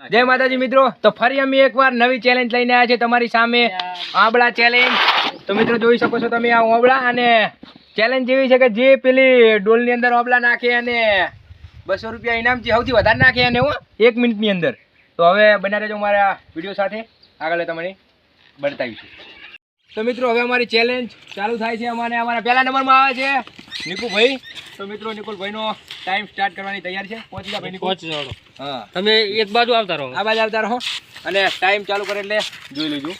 જય માતાજી મિત્રો, તો ફરી અમે એકવાર નવી ચેલેન્જ લઈને આવ્યા છે તમારી સામે, આંબળા ચેલેન્જ। તો મિત્રો જોઈ શકો છો તમે આ આંબળા, અને ચેલેન્જ એવી છે કે જે પેલી ડોલની અંદર આંબળા નાખે અને 200 રૂપિયા ઇનામ જે સૌથી વધારે નાખે અને 1 મિનિટની અંદર। તો હવે બના રહેજો મારા વિડીયો સાથે, આગળ તમને બતાવીશું। તો મિત્રો હવે અમારી ચેલેન્જ ચાલુ થાય છે। અમારા પહેલા નંબરમાં આવે છે નિકુભાઈ। તો મિત્રો નિકુલભાઈનો ટાઈમ સ્ટાર્ટ કરવાની તૈયાર છે। પહોંચી જા ભાઈ નિકુલ। હા, તમે એક બાજુ આવતા રહો, આ બાજુ આવતા રહો અને ટાઈમ ચાલુ કરે એટલે જોઈ લેજો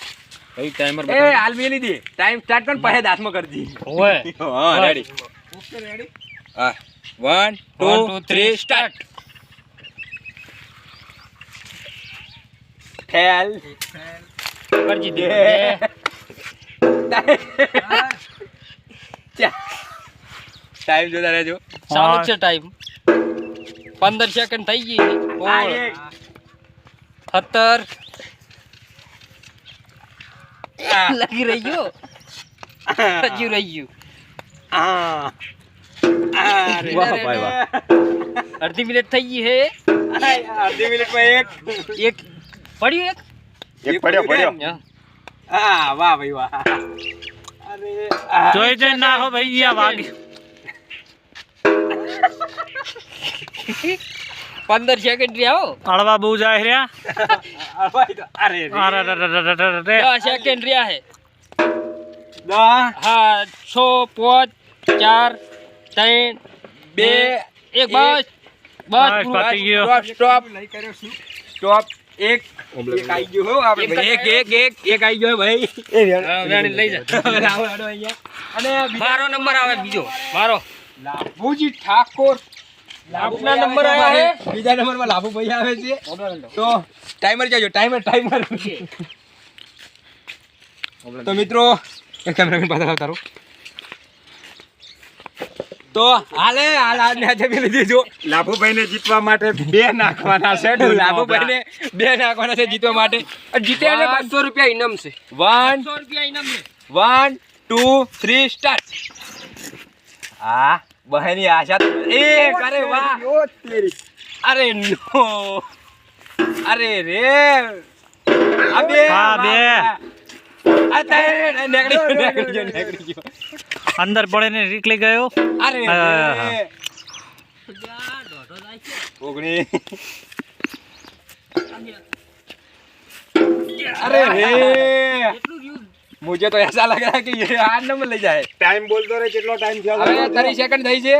ભાઈ ટાઈમર એ હાલ મેં લીધી ટાઈમ સ્ટાર્ટ કર પછી હાથમાં કરજી ઓય હા રેડી ઓકે રેડી હા 1 2 3 સ્ટાર્ટ ફેલ કરજી દે ટાઈમ જોતા રહેજો ચાલુ છે ટાઈમ 15 સેકન્ડ થઈ ગઈ 17 લગી રહ્યો હજુ રહ્યું વાહ ભાઈ વાહ અડધી મિનિટ થઈ ગઈ હે અડધી મિનિટમાં એક પડ્યું એક પડ્યો હા વાહ ભાઈ વાહ અરે જોઈ જઈ ના હો ભાઈ આ વાગ 15 સેકન્ડ રહ્યા હો અળવા બહુ જાય રહ્યા અરે 10 સેકન્ડ રહ્યા હે 10 હા 6 5 4 3 2 1 બસ બસ પતી ગયો સ્ટોપ સ્ટોપ એક આવી ગયો હો આપણે એક આવી ગયો ભાઈ વેણી લઈ જા લાવો હાડો અહીંયા અને મારો નંબર આવે બીજો મારો લાભુજી ઠાકોર લાભુના નંબર આયા હે બીજા નંબરમાં લાભુ ભાઈ આવે છે તો ટાઈમર જાજો ટાઈમર તો મિત્રો એક કેમેરામેન પાછળ આવતારો તો હાલ આજે મેં લીધું લાભુભાઈને જીતવા માટે 2 નાખવાના છે લાભુભાઈને 2 નાખવાના છે જીતવા માટે જીત્યા ને 500 રૂપિયા ઇનામ છે 100 રૂપિયા ઇનામ છે 1 2 3 સ્ટાર્ટ હા બહેની આશા એક અરે વાહ અરે નો અરે રે અબે હા બે નીકળી ગયો અંદર પડે ને નીકળી ગયો અરે ઓગણી अरे रे मुझे तो ऐसा लग रहा है कि ये 8 नंबर ले जाए टाइम बोलतो रे કેટલો ટાઈમ થયો હવે 30 સેકન્ડ થઈ છે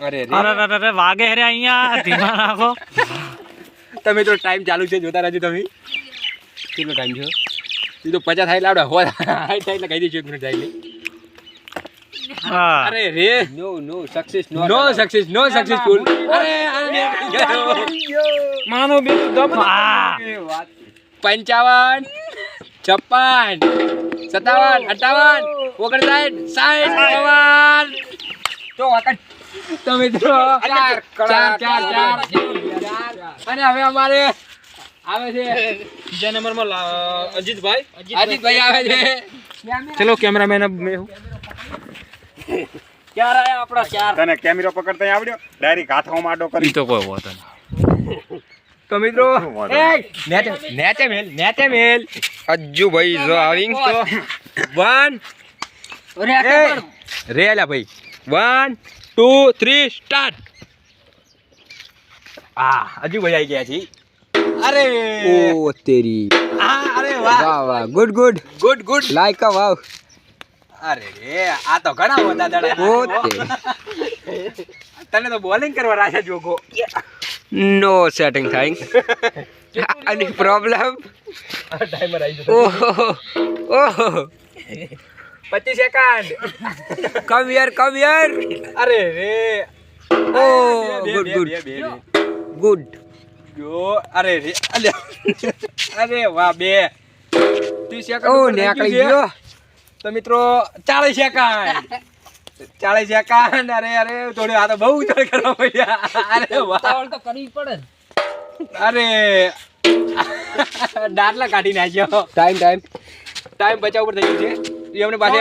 અરે રે અરે વાગે રે અહીંયા ધીમા રાખો તમે તો ટાઈમ ચાલુ છે જોતા રહેજો તમે કેટલો ટાઈમ છે એ તો 50 થાય લાવડા હો હાઈ થાય એટલે કહી દેજો 1 મિનિટ થાય હા અરે રે નો સક્સેસફુલ અરે માનો બેટુ દમ 55 56 57 58 59 60 તો તમે તો 4 અને હવે અમારે આવે છે બીજા નંબરમાં અજીતભાઈ આવે છે ચલો કેમેરામેન अब मैं हूं ચાર આયા આપડા ચાર તને કેમેરો પકડતા આવડ્યો ડાયરેક્ટ હાથમાં માડો કરી તો કોઈ વાત નહીં તો મિત્રો નેચે મેલ અજ્જુભાઈ જો આવિંગ તો 1 રે આલા ભાઈ 1 2 3 સ્ટાર્ટ અજ્જુભાઈ આવી ગયા છે અરે ઓ તેરી અરે વાહ ગુડ લાઈક અ વાવ અરે રે આ તો ઘણા બધા દડા ઓકે તને તો બોલિંગ કરવા રાખ્યા જોગો નો સેટિંગ થાઈંગ any problem ટાઈમર આવી જતો ઓહો 25 સેકન્ડ કમ હિયર અરે રે ઓ ગુડ જો અરે રે અરે વાહ 2 30 સેકન્ડ ઓ નીકળી ગયો તો મિત્રો 40 સેકન્ડ અરે થોડું આ તો બહુ ઉતર કરવા પડ્યા અરે વાહ તો કરવી પડે અરે દાંતલા કાઢી નાખ્યો ટાઈમ બચાવ ઉપર થઈ ગયું છે એ અમને પાસે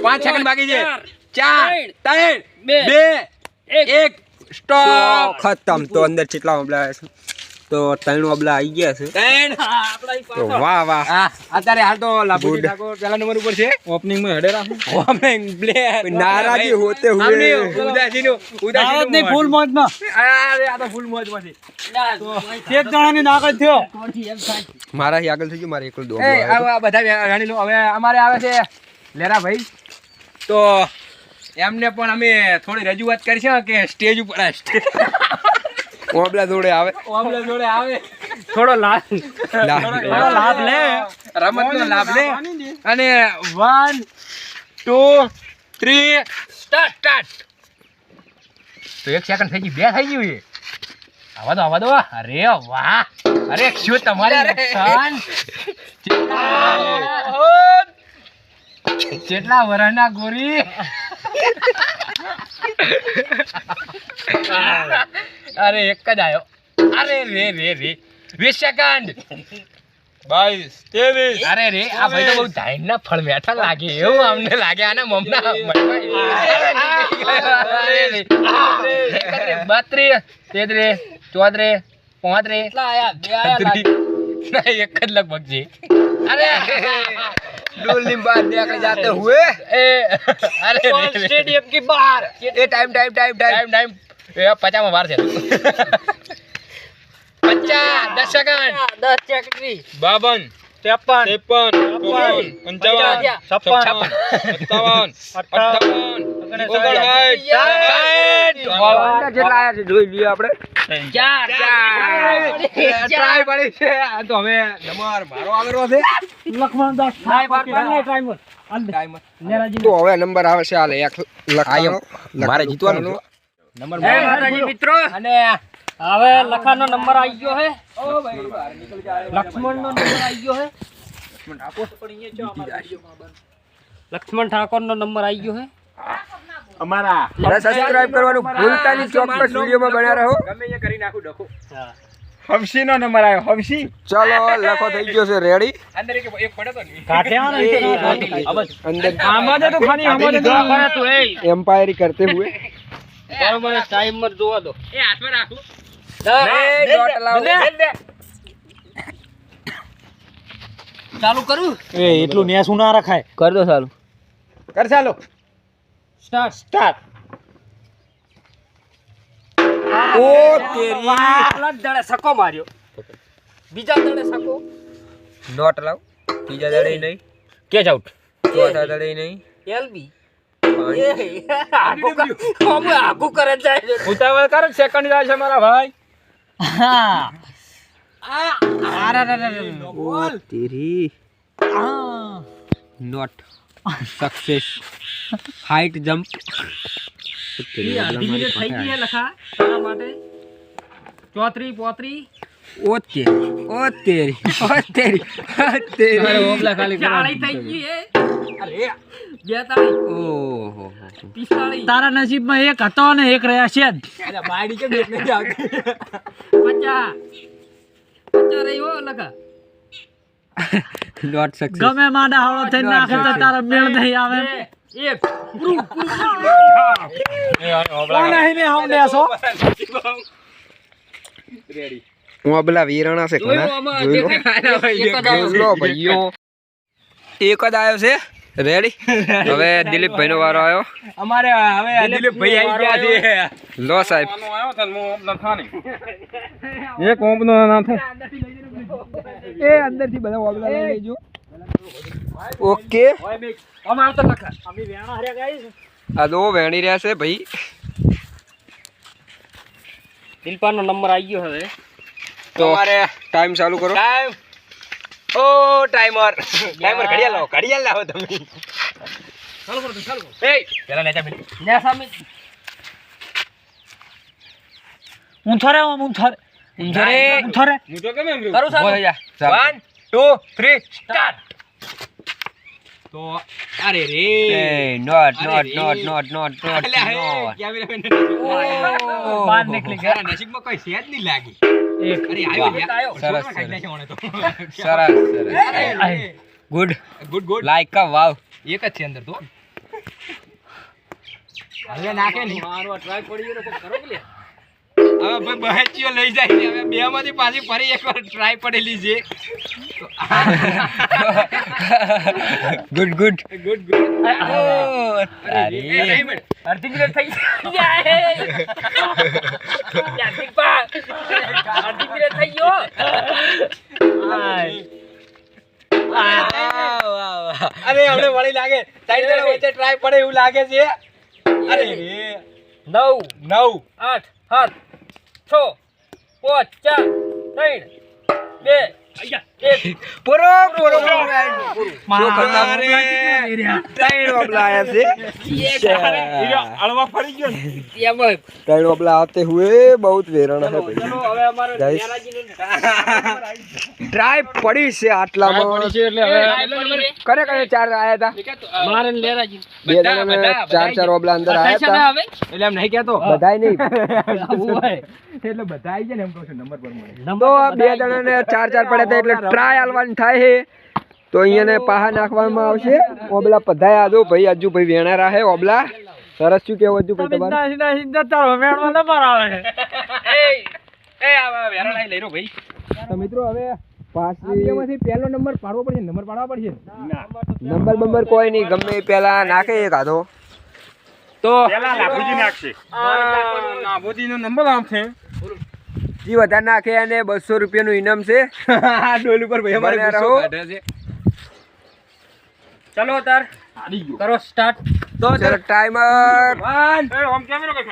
5 સેકન્ડ બાકી છે 4 3 2 1 સ્ટોપ ખતમ તો અંદર કેટલા મબલા છે તો ત્રણ ઓબલા આવી ગયા છે તો વાહ વાહ હા અત્યારે હાલ તો લાભુજી ઠાકોર પહેલા નંબર ઉપર છે ઓપનિંગ માં હેડે રાખો ઓપનિંગ પ્લે નારાજી હોતે હુએ દાવતની ફૂલ મોજમાં અરે આ તો ફૂલ મોજમાં છે એક જણાની નાગત થયો મારા આગળ થઈ ગયું મારે એકલો દો એ આ બધા રાણી લો હવે અમારે આવે છે લેરા ભાઈ તો એમને પણ અમે થોડી રજૂઆત કરશે કે સ્ટેજ ઉપર ઓબલા જોડે આવે ઓમલા જોડે આવે થોડો લાભ લે રમતનો લાભ લે અને 1 2 3 સ્ટાર્ટ તો 1 સેકન્ડ થઈ ગઈ 2 થઈ ગયું એ આવા દો અરે વાહ અરે શું તમારી નુકસાન કેટલા વરાના ગોરી અરે એક જ આયો અરે રે 20 સેકન્ડ 22 અરે રે આ ભાઈ તો બહુ ધાઈન ના ફળ બેઠા લાગે એવું અમને લાગે આને મમના 32 33 34 35 કેટલા આયા બે આયા ના એક જ લગભગ છે અરે डोली बाहर निकल जाते हुए अरे स्टेडियम के बाहर ये टाइम ए 50 में बाहर से 50 10 सेकंड 10 सेकंड 52 53 54 જેટલા આયા છે જોઈ લઈએ આપણે ટ્રાય પડી છે આ તો હવે નંબર મારો આવેલો છે લખમણ દાસ ટાઈમર તો હવે નંબર આવે છે હાલ એક લખાયો મારે જીતવાનું નંબર માતાજી મિત્રો અને હવે લખાનો નંબર આવી ગયો હે ઓ ભાઈ બહાર નીકળ જાય લક્ષ્મણનો નંબર આવી ગયો હે લક્ષ્મણ ઠાકોરનો નંબર આવી ગયો હે અમારા સબસ્ક્રાઇબ કરવાનું ભૂલતા નહીં ચોક્કસ વિડિયોમાં બન્યા રહો ગમે એ કરી નાખું ડખો હવસી નો નંબર આવ્યો હવસી ચલો લખો થઈ ગયો છે રેડી અંદર એક પડ્યો તો નહીં अंदर આમાં તો ખાલી આમાં તો કરે તું એ एम्पायर करते हुए બરોબર ટાઈમર જોવા દો એ હાથમાં રાખું डॉट लाओ ચાલુ કરું એ એટલું નેસું ના રખાય કર દો ચાલુ કર ચાલો સ્ટાર્ટ ओ तेरी પેલા દડે સકો માર્યો બીજા દડે સકો डॉट लाओ तीजा दड़े नहीं કેચ આઉટ चौथा दड़े नहीं એલબી આગુ કરે જાય ઉતાવળ કર સેકન્ડ જાય છે મારા ભાઈ ओ तेरी नॉट सक्सेस हाइट जंप થઈ ગઈ હે લખા તારા માટે 34 35 ओ तेरी મારે ઓબલા ખાલી ચાળી થઈ ગઈ હે અરે 42 ओहो 45 તારા નસીબમાં એક હતો ને એક રહ્યા છે જ અરે બાયડી કે બેટ નથી આવતી 50 રહી હો લખા नॉट सक्सेस ગમે માડા હળો થઈ નાખે તો તારા મેળ નહીં આવે એક કોણ અહીં ને હમ નેસો રેડી હું આ પેલા વીરાણા છે જોયું ઘણા આમાં જોઈ લો દેખાય જોઈ લો ભાઈઓ એક જ આવ્યો છે રેડી હવે દિલીપભાઈ નો વારો આવ્યો અમારે હવે દિલીપ ભાઈ આવી ગયા છે લો સાહેબ એક ઓમનો ના થાય એ અંદરથી બધા ઓબલા લઈ લેજો ઓકે આમ આવતો લખા આ દો વેણી રહ્યા છે ભાઈ દિલપાનો નંબર આવી ગયો હવે તો ટાઈમ ચાલુ કરો ટાઈમ ઓ ટાઈમર ઘડિયાળ લાવો તમે ચાલુ કરો એ પેલા નેચા મિલ ને સામે ઊંથરે હું તો કેમ એમ કરું સામે 1 2 3 સ્ટાર્ટ તો અરે રે નોટ અરે નોટ રે. નોટ નોટ નોટ નોટ અલ્યા, હે, નોટ કેમેરામેન બહાર નીકળી ગયા. નસીબમાં કોઈ છે જ નહીં લાગી એક અરે આવ્યો વાહ. આવ્યો સરસ, સરસ સરસ. નાખ્યો ઓણે તો સરસ good good good like a wow એક જ છે અંદર તો હવે નાખે નહીં મારો ટ્રાય પડી ગયો તો કરો કે લે હવે ભાઈ બહેચીઓ લઈ જાય છે. હવે બે માંથી પાછી ફરી એકવાર ટ્રાય પડેલી છે. Good good good good. અડધી મિનિટ થઈ જાય. અડધી મિનિટ થઈ ગયો. અરે હમણે વળી લાગે. ત્રણ જણા વચ્ચે ટ્રાય પડે એવું લાગે છે. અરે રે 9 9 8 7 6 5 4 3 2 પૂરો પૂરો શું કરતા ત્રણ ઓબલા આયા છે અળવા ફરી ગયો ને. ત્રણ ઓબલા આતે હુએ बहुत વેરણ હે ભાઈ ટ્રાય પડી છે આટલામાં કરે કરે ચાર આયા હતા મારે લેરાજી બે જણાને ચાર ઓબલા અંદર આયા હતા એટલે એમ નહીં કહેતો બધાય નહીં એટલે બધા આવી જાય ને એમ કહું છું નંબર પર મળે. તો બે જણાને ચાર પડ્યા હતા એટલે ટ્રાય આલવાની થાય છે તો અહીંયાને પાહા નાખવામાં આવશે ઓબલા પધાય આજો ભાઈ અજ્જુ ભાઈ વેણા રાહે ઓબલા સરસ શું કેવું અજ્જુ ભાઈ તમારું તો મિત્રો હવે પાછી પહેલો નંબર પાડવો પડશે. નંબર પાડવા પડશે. નંબર કોઈ નહીં ગમે એ પહેલા નાખે એક આધો તો પેલા લાભુજી નાખશે. નાભોજીનો નંબર આવશે. જી વધારે નાખે અને 200 રૂપિયાનું ઇનામ છે ડોલ ઉપર ભાઈ અમારે બને ગુસ્સો રહો. કાઢે છે. ચલો તાર કરો સ્ટાર્ટ. તો ચલો ટાઈમર આમ કેમેરો કઈ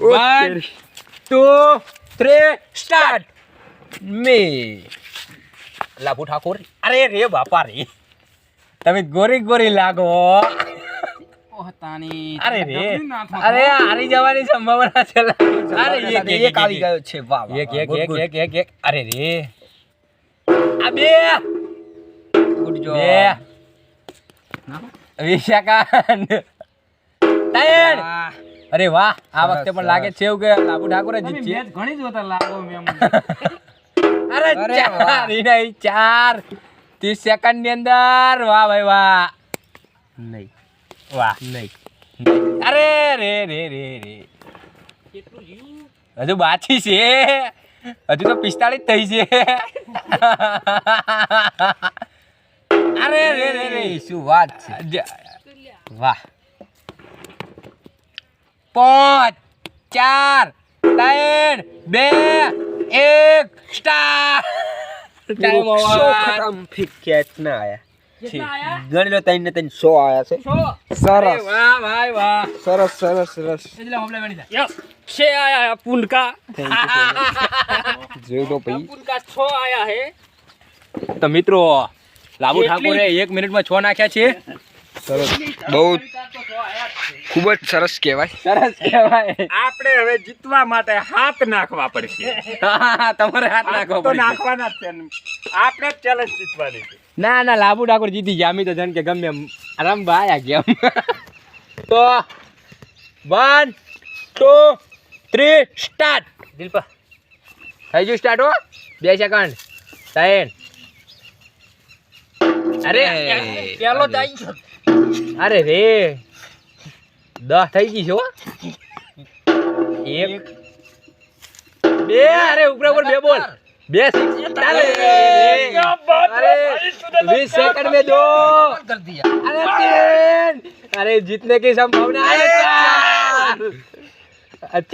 One, 2, 3, સ્ટાર્ટ. મે લાભુ ઠાકોર. અરે રે બાપા રે તમે ગોરી ગોરી લાગો. અરે રે અરે હારી જવાની સંભાવના છે. અરે એક આવી ગયો છે. વાહ એક અરે રે આ બે ગુડ જો વિશાકાંત ત્રણ. અરે વાહ આ વખતે પણ લાગે છે એવું કે લાભુ ઠાકોર જ જીતશે. ઘણી જોતા લાગો મેમ. અરે ચાર નહીં 4 30 સેકન્ડ ની અંદર. વાહ ભાઈ વાહ. નહીં વાહ નહીં. અરે રે રે રે રે હજુ બાકી છે. હજુ તો 45 થઈ છે. અરે રે રે રે શું વાત છે. વાહ 5 4 3 2 1 સ્ટાર્ટ. ટાઈમ ખતમ ફિક કેચ ના આયા ગણી લો 3 ને 3 100 આયા છે સરસ વાહ ભાઈ વાહ. સરસ સરસ સરસ એટલે હમલે બની જાય. छे आया पुनका જોઈ લો ભાઈ पुनका 6 आया है તો મિત્રો લાભુ ઠાકોરે 1 મિનિટમાં 6 નાખ્યા છે. સરસ બહુ ખૂબ જ સરસ કહેવાય સરસ કહેવાય. આપણે હવે જીતવા માટે હાથ નાખવા પડશે. તમારે હાથ નાખવો તો પડશે. નાખવાના જ છે ને. આપણે જ ચેલેન્જ જીતવાની છે. ના ના લાભુ ઠાકોર જીતી ગયા. અમે તો જણ કે ગમે એમ રમવા આયા ગેમ. તો 1 2 3 સ્ટાર્ટ. દિલપા થઈ ગયું સ્ટાર્ટ હો. 2 સેકન્ડ 3. અરે પેલો જાય. અરે રે 10 થઈ ગઈ છે હો. 1 2 અરે ઉપર ઉપર 2 બોલ 2 અરે 20 सेकंड में 2 कर दिया. अरे 3 अरे जीतने की संभावना है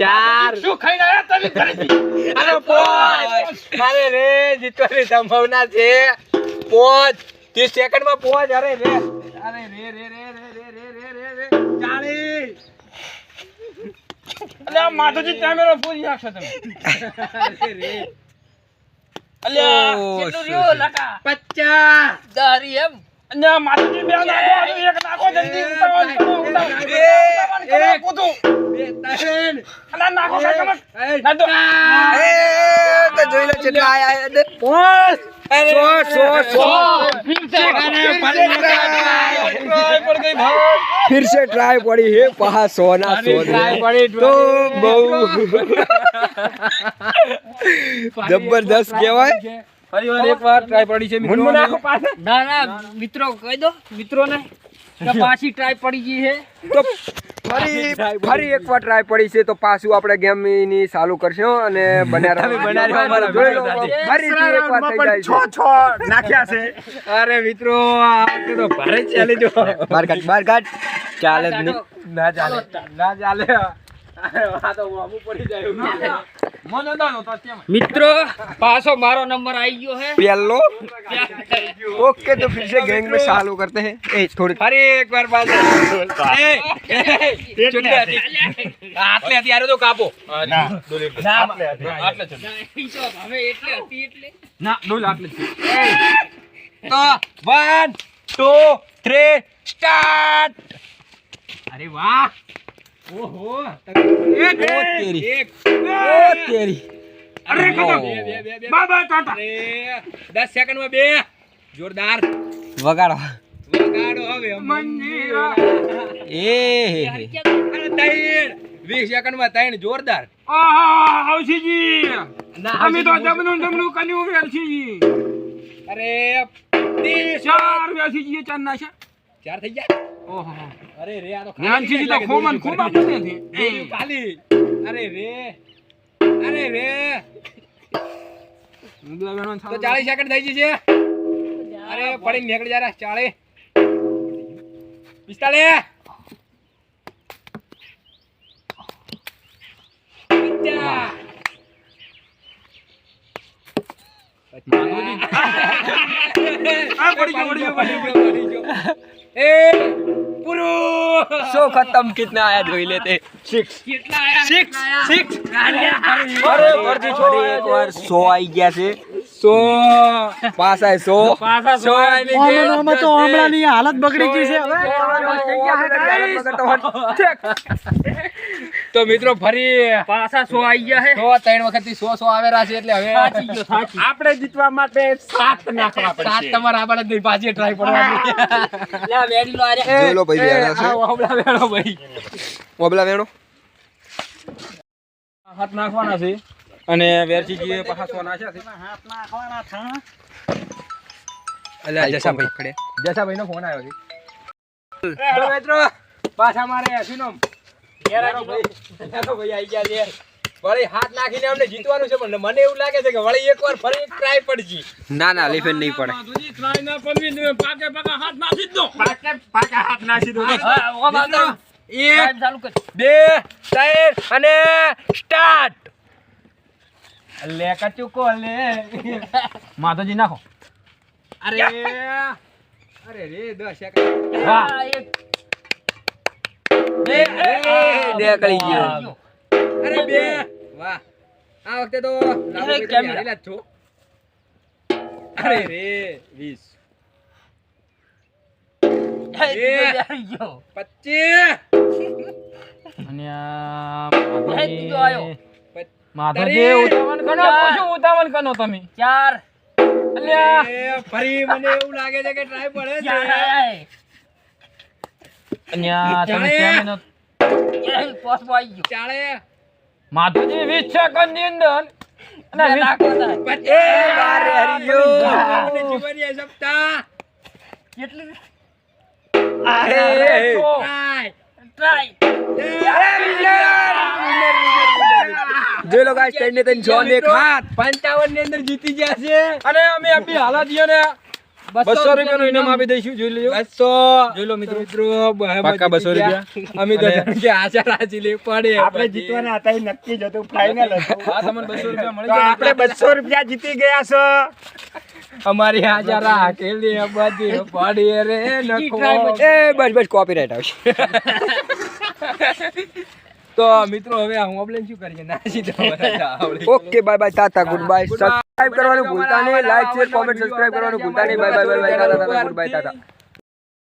4 શું ખાઈને આયા તમે ઘરેથી. અરે 5 અરે રે જીતવાની સંભાવના છે 5 30 સેકન્ડ માં 5. અરે રે અરે રે રે રે રે રે રે રે રે 40. અલ્યા માધુજી કેમેરો પૂરી નાખશો તમે અલ્યા કેટલું રહ્યો લકા 50 દારી એમ અલ્યા માધુજી બે નાખો એક નાખો જલ્દી ઉતાવો કૂદું અલ્યા નાખો કાકા ના તો તો જોઈ લો કેટલા આયા છે फिर से ट्राई पड़ी है पहा सोना तो बहु जबरदस्त કહેવાય. ફરી વાર એક વાર ટ્રાય પડી છે મિત્રો. ના ના મિત્રો કહી દો મિત્રોને પાછી ટ્રાય પડી ગઈ છે તો ફરી એકવાર ટ્રાય પડી છે તો પાછું આપણે ગેમ ની ચાલુ કરશું અને બનાવ્યા ફરીથી એકવાર થઈ જાય છે. છ નાખ્યા છે. અરે મિત્રો આ વખતે તો ભારે ચાલે જો બાર કાઢ ચાલે જ નહીં. ના ચાલે આ તો વામું પડી જાય મને દાનો તો કેમ મિત્રો પાછો મારો નંબર આવી ગયો છે પહેલો ओके तो फिर से गैंग में चालू करते हैं ए थोड़ी ફરી એકવાર પાછા આટલે અત્યારે તો કાપો ના. આટલે છે હવે એટલે હતી એટલે ના ડોલ આટલે છે તો 1 2 3 સ્ટાર્ટ અરે વાહ ઓહો એક તેરી અરે ખતમ. બાબા ટાટા. અરે 10 સેકન્ડમાં બે જોરદાર वगाड़ो વગાડો હવે મંજીરા અરે ત્રણ 20 સેકન્ડમાં ત્રણ જોરદાર આહા હવસીજી ના, અમે તો જમનું કન્યું વેરસીજી અરે 30 ચાર વેરસીજી ચાર નાશા ચાર થઈ ગયા ઓહો અરે રે આ તો જ્ઞાનસીજી તો ખોમન ખૂબ આપણે છે ખાલી અરે રે તો 40 સેકન્ડ થઈ ગઈ છે અરે પડી નીકળી જા 40 45 એ પૂરું शो खत्म कितना आया जोई लेते કેટલા આયા 6 अरे वर्दी छोड़ो एक बार 100 आई गया से 100 पास है 100 પાછા 100 આવી ગયા તો હમણાંની હાલત બગડી ગઈ છે તો મિત્રો ફરી પાછા 100 આવી ગયા છે 100 ત્રણ વખત થી 100 આવેલા છે એટલે હવે સાચી ગયો સાચી આપણે જીતવા માટે 7 નાખવા સાત પડશે. તમારા આબાદ નહીં પાછી ટ્રાય પડવાની લે વેડી લો આરે જોઈ લો ભાઈ વેણા છે ઓબલા વેણો ભાઈ ઓબલા વેણો હાથ નાખવાના છે અને વેરસીજી પાછા સો નાખ્યા છે અલ્યા જસાભાઈ ખડે જસાભાઈ નો ફોન આવ્યો છે તો મિત્રો પાછા મારે અભિનમ યારો ભાઈ આવી ગયા છે વળી હાથ નાખીને અમને જીતવાનું છે પણ મને એવું લાગે છે કે વળી એકવાર ફરી ટ્રાય પડજી ના ના લીફેન નહીં પડે માધુજી ટ્રાય ના પડવી ને પાકે હાથ નાખી જ દો પાકા હાથ નાખી દો. ઓ બાતો એક ચાલુ કર 2 3 અને સ્ટાર્ટ લે કચુકો લે માધુજી નાખો અરે રે 10 સેકન્ડ હા એક બે નીકળી ગયો અરે બે વાહ આ વખતે તો લાગુ કેમેરા. હારેલા જ છો અરે રે 20 આવી ગયો 25 અને ત્રીજો આયો માધુજી ઉતાવળ કરો શું ઉતાવળ કરો તમે 4 અલ્યા અરે ફરી મને એવું લાગે છે કે ટ્રાય પડે છે અને તમે કેમ પોસ્ટ આવી ગયો ચાલે માધુજી 20 સેકન્ડ ની અંદર અને નાખો એ બારે હરી ગયો આપણે જીવનની સપ્તાહ કેટલી અરે ટ્રાય જોઈ લો ગાઈસ ટ્રેન્ડ ને તન જોન એક હાથ 55 ની અંદર જીતી ગયા છે અને અમે અભી હાલા દિયો ને 200 રૂપિયાનું ઇનામ આપી દઈશું જોઈ લેજો 200 જોઈ લો મિત્રો પાક્કા 200 રૂપિયા અમે તો અને જાણ કે આશા રાખી લે પડે આપણે જીતવાના હતા એ નક્કી જ હતું, ફાઇનલ હતું. હા તમને 200 રૂપિયા મળી તો જાય આપણે 200 રૂપિયા જીતી ગયા છો. અમારી આશા રાખેલી બધી પડી રે નખો એ બસ કોપીરાઈટ આવશે તો મિત્રો હવે હું ઓબલેન શું કરીએ નાસી દો ઓકે બાય બાય તાતા ગુડ બાય સબસ્ક્રાઇબ કરવાનું ભૂલતા નહીં લાઈક શેર કોમેન્ટ સબસ્ક્રાઇબ કરવાનું ભૂલતા નહીં બાય બાય બાય બાય તાતા ગુડ બાય તાતા